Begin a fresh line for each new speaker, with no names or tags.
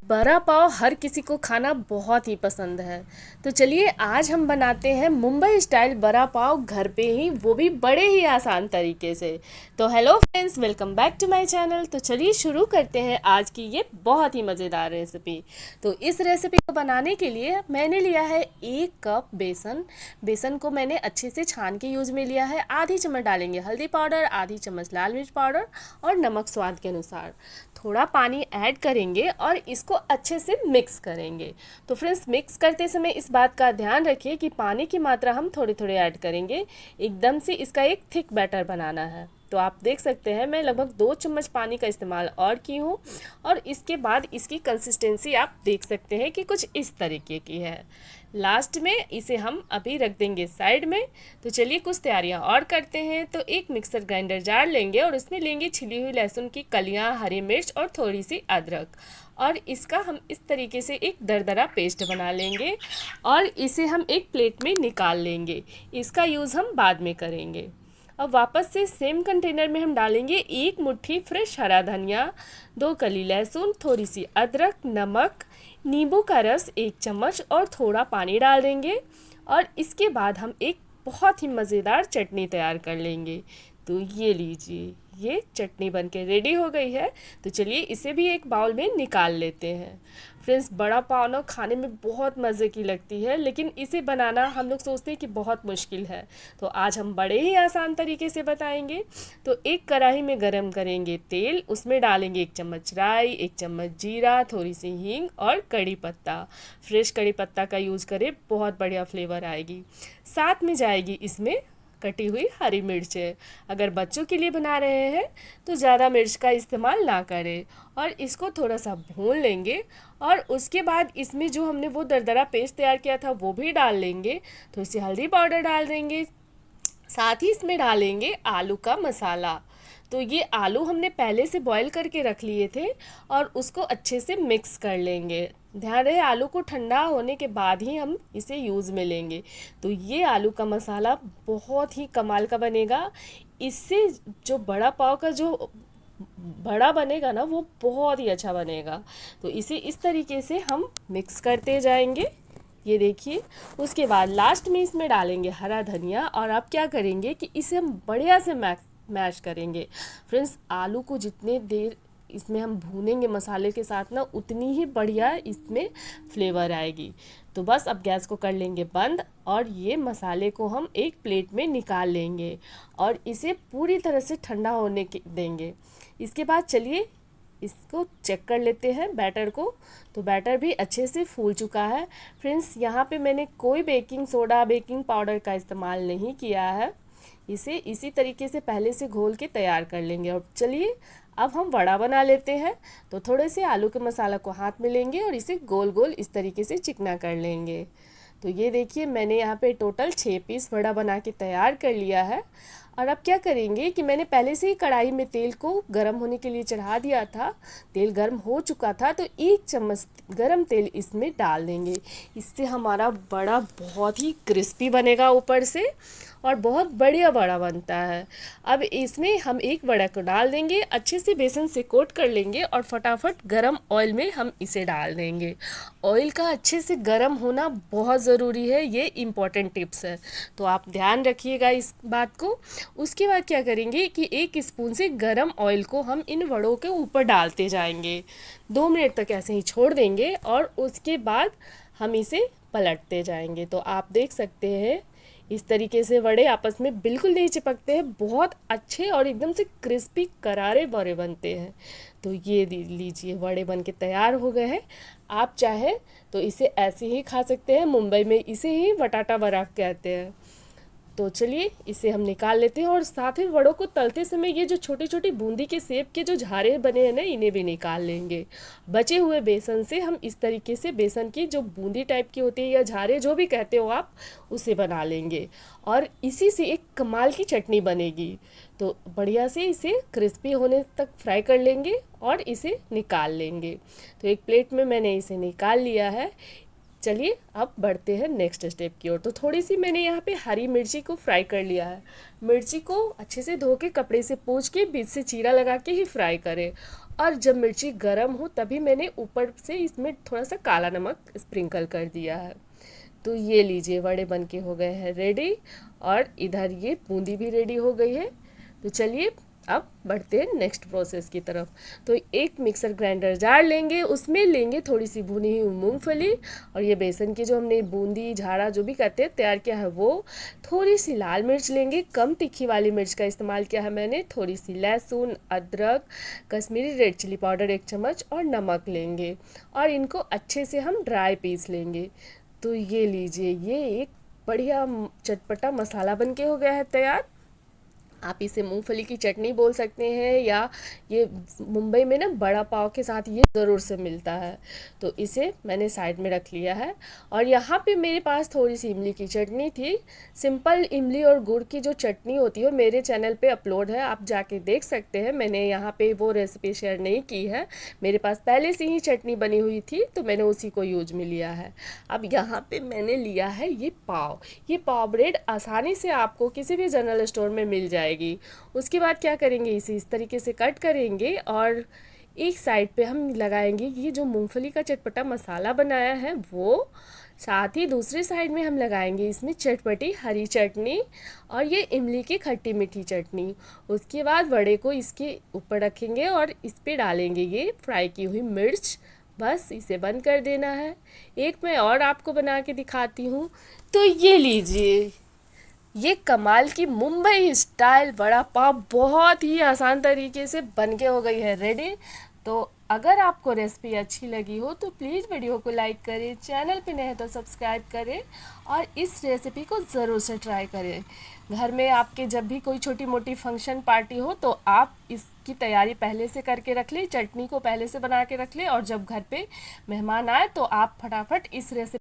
बड़ा पाव हर किसी को खाना बहुत ही पसंद है। तो चलिए आज हम बनाते हैं मुंबई स्टाइल बड़ा पाव घर पे ही, वो भी बड़े ही आसान तरीके से। तो hello friends, welcome back to my channel. तो चलिए शुरू करते हैं आज की ये बहुत ही मज़ेदार रेसिपी। तो इस रेसिपी को बनाने के लिए मैंने लिया है 1 कप बेसन। बेसन को मैंने अच्छे से छान के यूज़ में लिया है। आधी चम्मच डालेंगे हल्दी पाउडर, आधी चम्मच लाल मिर्च पाउडर और नमक स्वाद के अनुसार। थोड़ा पानी ऐड करेंगे और इसको अच्छे से मिक्स करेंगे। तो फ्रेंड्स, मिक्स करते समय इस बात का ध्यान रखिए कि पानी की मात्रा हम थोड़े थोड़े ऐड करेंगे। एकदम से इसका एक थिक बैटर बनाना है। तो आप देख सकते हैं मैं लगभग 2 चम्मच पानी का इस्तेमाल और की हूँ। और इसके बाद इसकी कंसिस्टेंसी आप देख सकते हैं कि कुछ इस तरीके की है। लास्ट में इसे हम अभी रख देंगे साइड में। तो चलिए कुछ तैयारियां और करते हैं। तो एक मिक्सर ग्राइंडर जार लेंगे और उसमें लेंगे छिली हुई लहसुन की कलियां, हरी मिर्च और थोड़ी सी अदरक। और इसका हम इस तरीके से एक दरदरा पेस्ट बना लेंगे और इसे हम एक प्लेट में निकाल लेंगे। इसका यूज़ हम बाद में करेंगे। अब वापस से सेम कंटेनर में हम डालेंगे 1 मुट्ठी फ्रेश हरा धनिया, 2 कली लहसुन, थोड़ी सी अदरक, नमक, नींबू का रस 1 चम्मच और थोड़ा पानी डाल देंगे। और इसके बाद हम एक बहुत ही मज़ेदार चटनी तैयार कर लेंगे। तो ये लीजिए, ये चटनी बनके रेडी हो गई है। तो चलिए इसे भी एक बाउल में निकाल लेते हैं। फ्रेंड्स, बड़ा पाव ना खाने में बहुत मज़े की लगती है, लेकिन इसे बनाना हम लोग सोचते हैं कि बहुत मुश्किल है। तो आज हम बड़े ही आसान तरीके से बताएंगे। तो एक कढ़ाई में गरम करेंगे तेल, उसमें डालेंगे 1 चम्मच राई, 1 चम्मच जीरा, थोड़ी सी हींग और कड़ी पत्ता। फ्रेश कड़ी पत्ता का यूज़ करें, बहुत बढ़िया फ्लेवर आएगी। साथ में जाएगी इसमें कटी हुई हरी मिर्च है। अगर बच्चों के लिए बना रहे हैं तो ज़्यादा मिर्च का इस्तेमाल ना करें। और इसको थोड़ा सा भून लेंगे और उसके बाद इसमें जो हमने वो दरदरा पेस्ट तैयार किया था वो भी डाल लेंगे। थोड़ी सी हल्दी पाउडर डाल देंगे। साथ ही इसमें डालेंगे आलू का मसाला। तो ये आलू हमने पहले से बॉईल करके रख लिए थे और उसको अच्छे से मिक्स कर लेंगे। ध्यान रहे आलू को ठंडा होने के बाद ही हम इसे यूज़ में लेंगे। तो ये आलू का मसाला बहुत ही कमाल का बनेगा। इससे जो बड़ा पाव का जो बड़ा बनेगा ना, वो बहुत ही अच्छा बनेगा। तो इसे इस तरीके से हम मिक्स करते जाएंगे। ये देखिए, उसके बाद लास्ट में इसमें डालेंगे हरा धनिया। और अब क्या करेंगे कि इसे हम बढ़िया से मैश करेंगे। फ्रेंड्स, आलू को जितने देर इसमें हम भूनेंगे मसाले के साथ ना, उतनी ही बढ़िया इसमें फ्लेवर आएगी। तो बस अब गैस को कर लेंगे बंद और ये मसाले को हम एक प्लेट में निकाल लेंगे और इसे पूरी तरह से ठंडा होने के देंगे। इसके बाद चलिए इसको चेक कर लेते हैं बैटर को। तो बैटर भी अच्छे से फूल चुका है। फ्रेंड्स, यहाँ पे मैंने कोई बेकिंग सोडा, बेकिंग पाउडर का इस्तेमाल नहीं किया है। इसे इसी तरीके से पहले से घोल के तैयार कर लेंगे। और चलिए अब हम वड़ा बना लेते हैं। तो थोड़े से आलू के मसाला को हाथ में लेंगे और इसे गोल गोल इस तरीके से चिकना कर लेंगे। तो ये देखिए, मैंने यहाँ पे टोटल 6 पीस वड़ा बना के तैयार कर लिया है। और अब क्या करेंगे कि मैंने पहले से ही कढ़ाई में तेल को गर्म होने के लिए चढ़ा दिया था। तेल गर्म हो चुका था तो 1 चम्मच गरम तेल इसमें डाल देंगे। इससे हमारा बड़ा बहुत ही क्रिस्पी बनेगा ऊपर से और बहुत बढ़िया बड़ा बनता है। अब इसमें हम एक वड़ा को डाल देंगे, अच्छे से बेसन से कोट कर लेंगे और फटाफट गरम ऑयल में हम इसे डाल देंगे। ऑयल का अच्छे से गरम होना बहुत ज़रूरी है, ये इम्पॉर्टेंट टिप्स है। तो आप ध्यान रखिएगा इस बात को। उसके बाद क्या करेंगे कि 1 स्पून से गरम ऑयल को हम इन वड़ों के ऊपर डालते जाएंगे। 2 मिनट तक ऐसे ही छोड़ देंगे और उसके बाद हम इसे पलटते जाएंगे। तो आप देख सकते हैं इस तरीके से वड़े आपस में बिल्कुल नहीं चिपकते हैं, बहुत अच्छे और एकदम से क्रिस्पी करारे वड़े बनते हैं। तो ये लीजिए, वड़े बन के तैयार हो गए हैं। आप चाहे तो इसे ऐसे ही खा सकते हैं। मुंबई में इसे ही बटाटा वड़ा कहते हैं। तो चलिए इसे हम निकाल लेते हैं और साथ ही वड़ों को तलते समय ये जो छोटी छोटी बूंदी के शेप के जो झारे बने हैं ना, इन्हें भी निकाल लेंगे। बचे हुए बेसन से हम इस तरीके से बेसन की जो बूंदी टाइप की होती है या झारे जो भी कहते हो आप, उसे बना लेंगे और इसी से एक कमाल की चटनी बनेगी। तो बढ़िया से इसे क्रिस्पी होने तक फ्राई कर लेंगे और इसे निकाल लेंगे। तो एक प्लेट में मैंने इसे निकाल लिया है। चलिए अब बढ़ते हैं नेक्स्ट स्टेप की ओर। तो थोड़ी सी मैंने यहाँ पे हरी मिर्ची को फ्राई कर लिया है। मिर्ची को अच्छे से धो के कपड़े से पोंछ के बीच से चीरा लगा के ही फ्राई करें। और जब मिर्ची गर्म हो तभी मैंने ऊपर से इसमें थोड़ा सा काला नमक स्प्रिंकल कर दिया है। तो ये लीजिए, वड़े बन के हो गए हैं रेडी। और इधर ये बूंदी भी रेडी हो गई है। तो चलिए अब बढ़ते हैं नेक्स्ट प्रोसेस की तरफ। तो एक मिक्सर ग्राइंडर जार लेंगे, उसमें लेंगे थोड़ी सी भुनी हुई मूंगफली और ये बेसन की जो हमने बूंदी झाड़ा जो भी कहते हैं तैयार किया है वो। थोड़ी सी लाल मिर्च लेंगे, कम तीखी वाली मिर्च का इस्तेमाल किया है मैंने। थोड़ी सी लहसुन, अदरक, कश्मीरी रेड चिली पाउडर 1 चम्मच और नमक लेंगे और इनको अच्छे से हम ड्राई पीस लेंगे। तो ये लीजिए, ये एक बढ़िया चटपटा मसाला बन के हो गया है तैयार। आप इसे मूंगफली की चटनी बोल सकते हैं या ये मुंबई में ना बड़ा पाव के साथ ये ज़रूर से मिलता है। तो इसे मैंने साइड में रख लिया है। और यहाँ पे मेरे पास थोड़ी सी इमली की चटनी थी। सिंपल इमली और गुड़ की जो चटनी होती है मेरे चैनल पे अपलोड है, आप जाके देख सकते हैं। मैंने यहाँ पे वो रेसिपी शेयर नहीं की है, मेरे पास पहले से ही चटनी बनी हुई थी तो मैंने उसी को यूज में लिया है। अब यहाँ पे मैंने लिया है ये पाव। ये पाव ब्रेड आसानी से आपको किसी भी जनरल स्टोर में मिल जाएगी। उसके बाद क्या करेंगे, इसे इस तरीके से कट करेंगे और एक साइड पे हम लगाएंगे ये जो मूंगफली का चटपटा मसाला बनाया है वो। साथ ही दूसरे साइड में हम लगाएंगे इसमें चटपटी हरी चटनी और ये इमली की खट्टी मीठी चटनी। उसके बाद वड़े को इसके ऊपर रखेंगे और इस पे डालेंगे ये फ्राई की हुई मिर्च। बस इसे बंद कर देना है। एक मैं और आपको बना के दिखाती हूँ। तो ये लीजिए, ये कमाल की मुंबई स्टाइल वड़ा पाव बहुत ही आसान तरीके से बन के हो गई है रेडी। तो अगर आपको रेसिपी अच्छी लगी हो तो प्लीज़ वीडियो को लाइक करें, चैनल पे नए हैं तो सब्सक्राइब करें और इस रेसिपी को ज़रूर से ट्राई करें। घर में आपके जब भी कोई छोटी मोटी फंक्शन पार्टी हो तो आप इसकी तैयारी पहले से करके रख लें, चटनी को पहले से बना के रख लें और जब घर पे मेहमान आए तो आप फटाफट इस रेसिपी